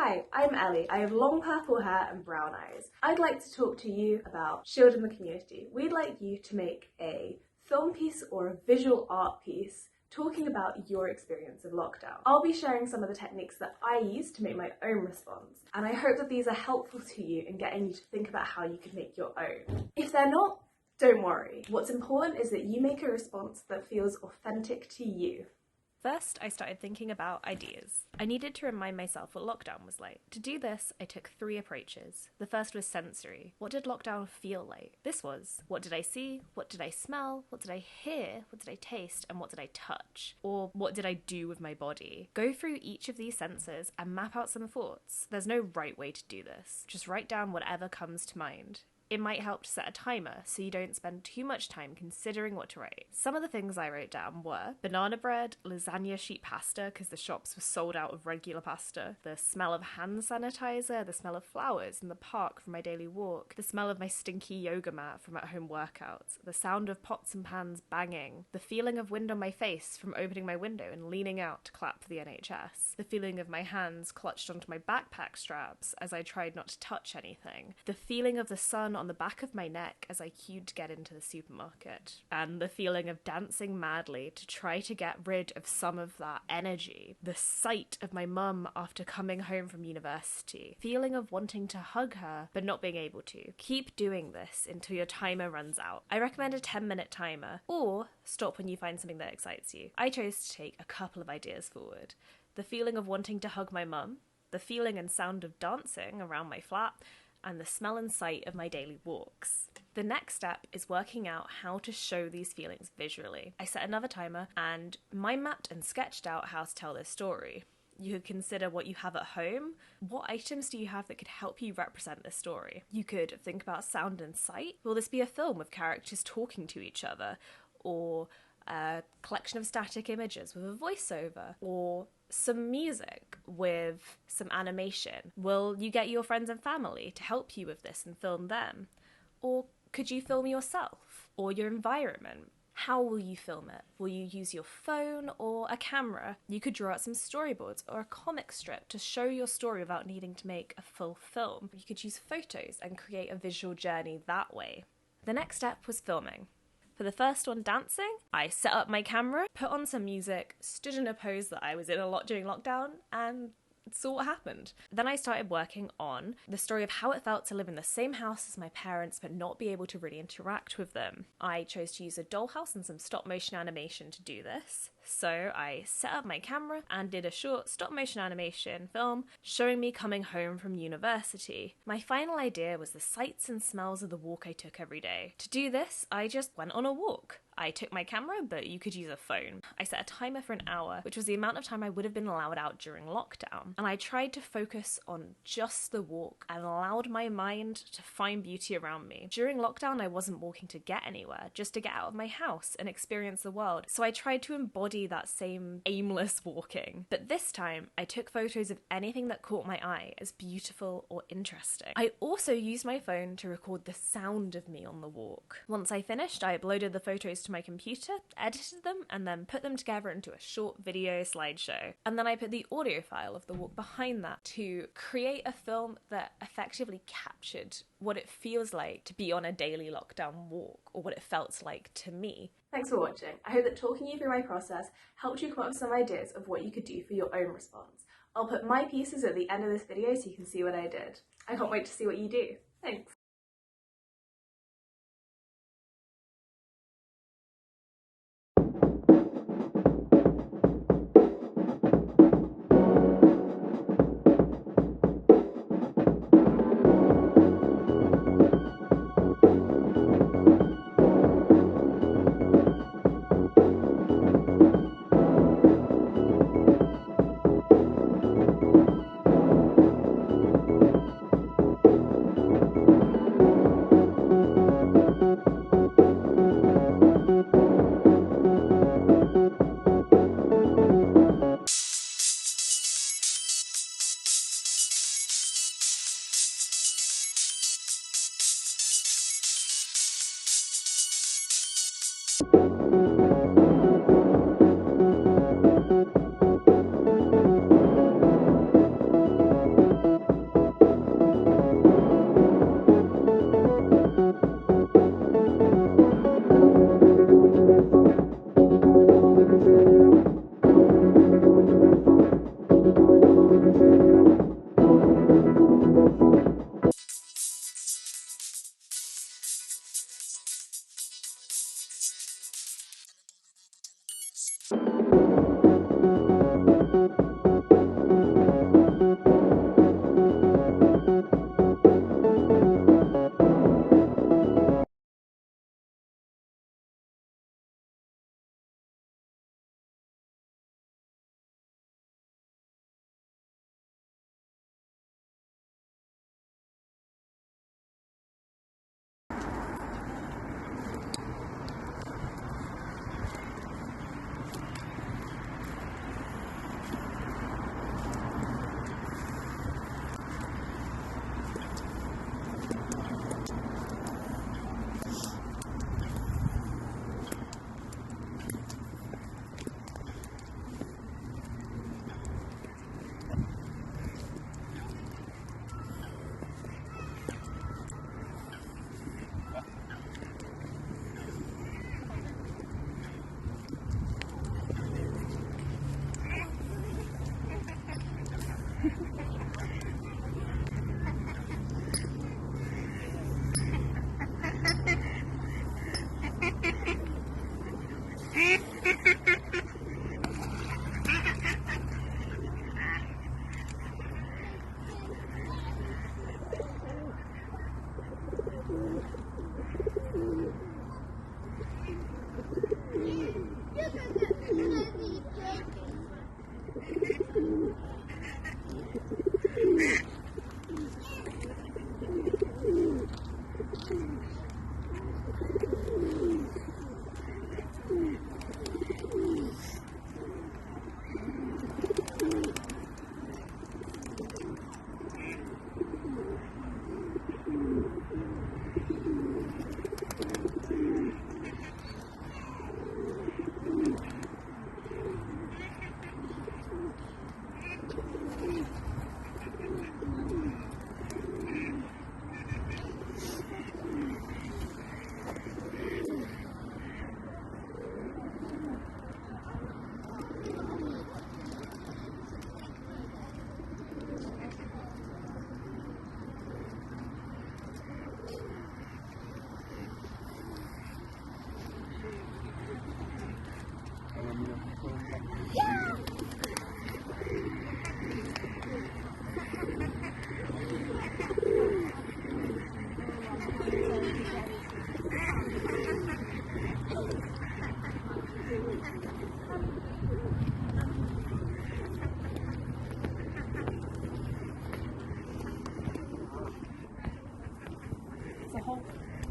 Hi, I'm Ellie. I have long purple hair and brown eyes. I'd like to talk to you about shielding the community. We'd like you to make a film piece or a visual art piece talking about your experience of lockdown. I'll be sharing some of the techniques that I use to make my own response, and I hope that these are helpful to you in getting you to think about how you can make your own. If they're not, don't worry. What's important is that you make a response that feels authentic to you. First, I started thinking about ideas. I needed to remind myself what lockdown was like. To do this, I took 3 approaches. The first was sensory. What did lockdown feel like? This was, what did I see? What did I smell? What did I hear? What did I taste? And what did I touch? Or what did I do with my body? Go through each of these senses and map out some thoughts. There's no right way to do this. Just write down whatever comes to mind. It might help to set a timer so you don't spend too much time considering what to write. Some of the things I wrote down were banana bread, lasagna sheet pasta because the shops were sold out of regular pasta, the smell of hand sanitizer, the smell of flowers in the park from my daily walk, the smell of my stinky yoga mat from at-home workouts, the sound of pots and pans banging, the feeling of wind on my face from opening my window and leaning out to clap for the NHS, the feeling of my hands clutched onto my backpack straps as I tried not to touch anything, the feeling of the sun on the back of my neck as I queued to get into the supermarket, and the feeling of dancing madly to try to get rid of some of that energy, the sight of my mum after coming home from university, feeling of wanting to hug her but not being able to. Keep doing this until your timer runs out. I recommend a 10-minute timer, or stop when you find something that excites you. I chose to take a couple of ideas forward. The feeling of wanting to hug my mum, the feeling and sound of dancing around my flat, and the smell and sight of my daily walks. The next step is working out how to show these feelings visually. I set another timer and mind mapped and sketched out how to tell this story. You could consider what you have at home. What items do you have that could help you represent this story? You could think about sound and sight. Will this be a film with characters talking to each other? Or a collection of static images with a voiceover? Or some music with some animation? Will you get your friends and family to help you with this and film them? Or could you film yourself or your environment? How will you film it? Will you use your phone or a camera? You could draw out some storyboards or a comic strip to show your story without needing to make a full film. You could use photos and create a visual journey that way. The next step was filming. For the first one, dancing, I set up my camera, put on some music, stood in a pose that I was in a lot during lockdown, and saw what happened. Then I started working on the story of how it felt to live in the same house as my parents but not be able to really interact with them. I chose to use a dollhouse and some stop motion animation to do this. So I set up my camera and did a short stop motion animation film showing me coming home from university. My final idea was the sights and smells of the walk I took every day. To do this, I just went on a walk. I took my camera, but you could use a phone. I set a timer for an hour, which was the amount of time I would have been allowed out during lockdown. And I tried to focus on just the walk and allowed my mind to find beauty around me. During lockdown, I wasn't walking to get anywhere, just to get out of my house and experience the world. So I tried to embody that same aimless walking. But this time, I took photos of anything that caught my eye as beautiful or interesting. I also used my phone to record the sound of me on the walk. Once I finished, I uploaded the photos to my computer, edited them, and then put them together into a short video slideshow. And then I put the audio file of the walk behind that to create a film that effectively captured what it feels like to be on a daily lockdown walk, or what it felt like to me. Thanks for watching. I hope that talking you through my process helped you come up with some ideas of what you could do for your own response. I'll put my pieces at the end of this video so you can see what I did. I can't wait to see what you do. Thanks. It's a whole